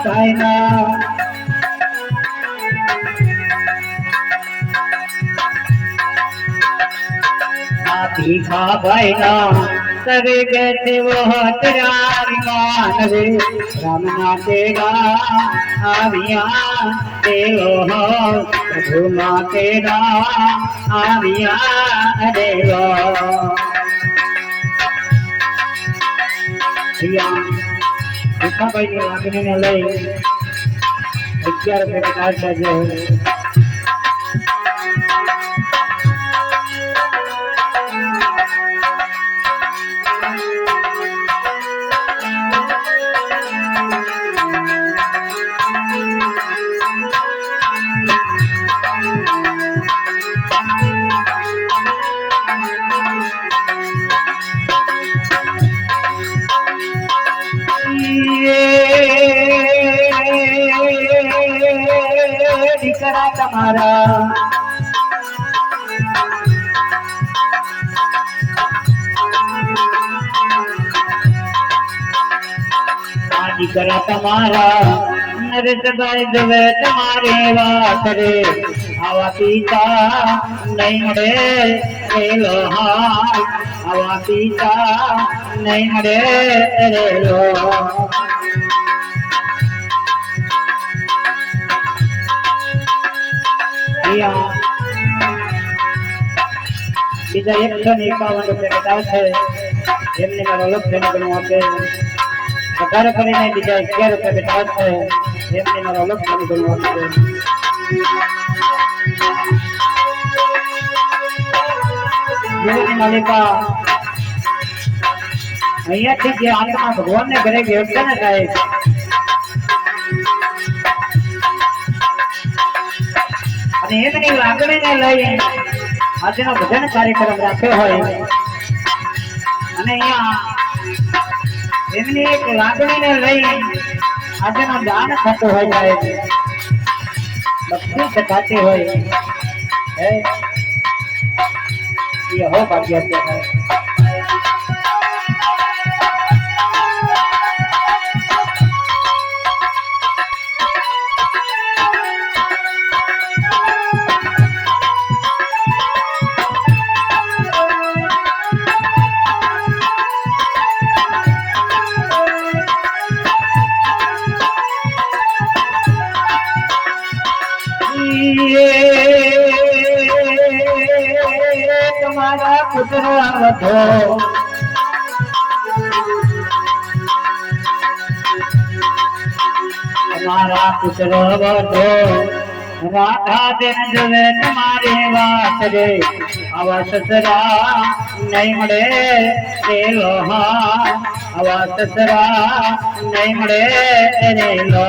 ભાઈના भीखा भाईना करे कैसे वो तेरा मान रे राम ना तेरा आविया देवो हो प्रभु तेरा आविया देवो भीखा भाई ने लागणी ने लई 11 रुपए का चार्ज है દીકરા તમારા દીકરા તમારા નરેશભાઈ દવે તમારે વાત રે આવા પિતા નહીં મળે રેલો હાય આવા પિતા નહીં મળે રેલો બીજા 151 રૂપિયા બતાવ છે એમને મારો લક્ષ્ય ગણવું આપે વધારે કરીને બીજા 11 રૂપિયા બતાવ છે એમને મારો લક્ષ્ય ગણવું આપે જીવની માલિકા અહીંયાથી જે આત્મા ભગવાનને ઘરે ગયો છે ને સાહેબ અને એમની લાગણીને લઈ આજનો ભજન કાર્યક્રમ રાખ્યો હોય અને અહીંયા એમની એક લાગણીને લઈ આજનો દાન થતું હોય સાહેબ બક્ષિસ થતી હોય એ હો ભાગ્ય છે तुम्हारा पुत्र हो तुम्हारा पुत्र हो राधा दिन जवे तुम्हारे वात रे आवा ससरा नहीं मरे रे लोहा आवा ससरा नहीं मरे रे लो